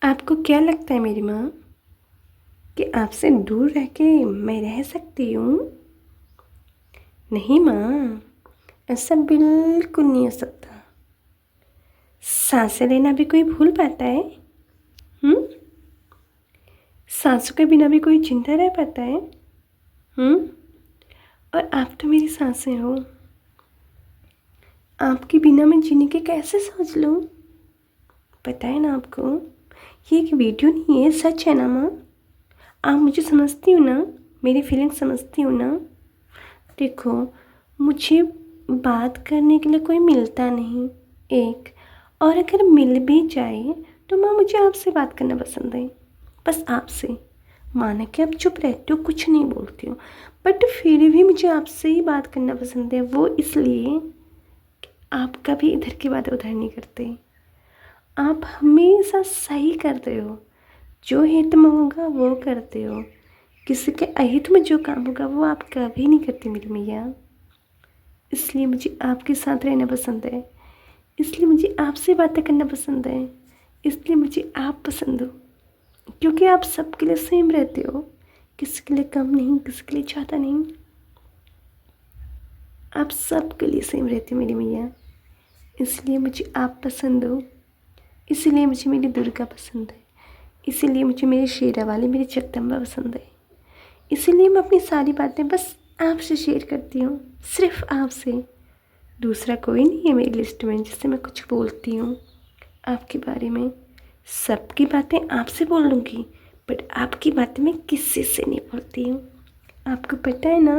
आपको क्या लगता है मेरी माँ कि आपसे दूर रह के मैं रह सकती हूँ? नहीं माँ, ऐसा बिल्कुल नहीं हो सकता। सांसें लेना भी कोई भूल पाता है? सांसों के बिना भी कोई जिंदा रह पाता है? और आप तो मेरी सांसें हो। आपके बिना मैं जीने के कैसे सोच लूँ? पता है ना आपको, ये एक वीडियो नहीं है, सच है ना माँ? आप मुझे समझती हो ना, मेरी फीलिंग समझती हो ना? देखो, मुझे बात करने के लिए कोई मिलता नहीं एक, और अगर मिल भी जाए तो माँ मुझे आपसे बात करना पसंद है, बस आपसे। माना कि आप चुप रहते हो, कुछ नहीं बोलती हो, बट फिर भी मुझे आपसे ही बात करना पसंद है। वो इसलिए कि आप कभी इधर की बात उधर नहीं करते, आप हमेशा सही करते हो। जो हित में होगा वो करते हो, किसी के अहित में जो काम होगा वो आप कभी नहीं करती मेरी मैया। इसलिए मुझे आपके साथ रहना पसंद है, इसलिए मुझे आपसे बातें करना पसंद है, इसलिए मुझे आप पसंद हो, क्योंकि आप सबके लिए सेम रहते हो, किसी के लिए कम नहीं, किसी के लिए ज़्यादा नहीं। आप सबके लिए सेम रहते हो मेरी मैया। इसलिए मुझे आप पसंद हो, इसीलिए मुझे मेरी दुर्गा पसंद है, इसीलिए मुझे मेरी शेरा वाली, मेरी जगदम्बा पसंद है। इसीलिए मैं अपनी सारी बातें बस आपसे शेयर करती हूँ, सिर्फ आपसे। दूसरा कोई नहीं है मेरी लिस्ट में जिससे मैं कुछ बोलती हूँ आपके बारे में। सबकी बातें आपसे बोल लूँगी, बट आपकी बातें मैं किसी से नहीं बोलती हूँ। आपको पता है ना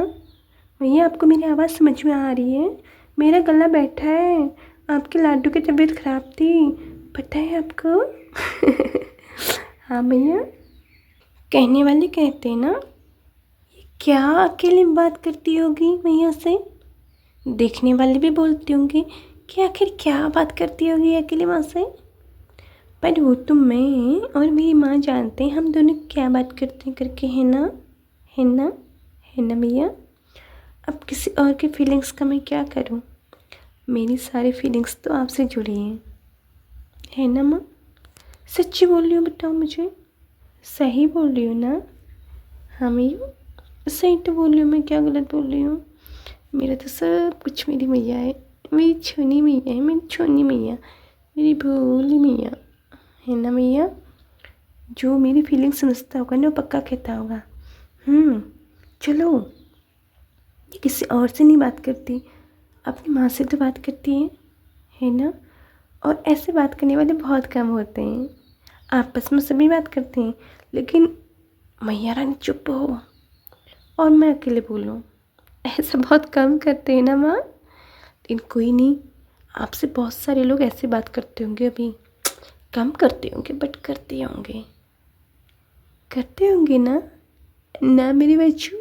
भैया, आपको मेरी आवाज़ समझ में आ रही है? मेरा गला बैठा है, आपके लाडू की तबीयत ख़राब थी, पता है आपको? हाँ भैया, कहने वाले कहते हैं ना, क्या अकेले बात करती होगी भैया से? देखने वाले भी बोलती होंगे कि आखिर क्या बात करती होगी अकेले माँ से। पर वो तो मैं और मेरी माँ जानते हैं हम दोनों क्या बात करते हैं करके, है ना? है ना? है ना भैया? अब किसी और की फीलिंग्स का मैं क्या करूँ? मेरी सारी फीलिंग्स तो आपसे जुड़ी हैं, है ना माँ? सच्ची बोल रही हूँ, बताओ मुझे। सही बोल रही हूँ ना? हाँ मैया, सही तो बोल रही हूँ, मैं क्या गलत बोल रही हूँ? मेरा तो सब कुछ मेरी मैया है, मेरी छोनी मैया है, मेरी छोनी मैया, मेरी भोली मैया, है ना मैया? जो मेरी फीलिंग समझता होगा ना वो पक्का कहता होगा चलो, ये किसी और से नहीं बात करती, अपनी माँ से तो बात करती है ना? और ऐसे बात करने वाले बहुत कम होते हैं, आपस में सभी बात करते हैं, लेकिन मैया रानी चुप हो और मैं अकेले बोलूँ, ऐसा बहुत कम करते हैं ना माँ? लेकिन कोई नहीं, आपसे बहुत सारे लोग ऐसे बात करते होंगे, अभी कम करते होंगे बट करते होंगे, करते होंगे ना? ना मेरी बच्चू?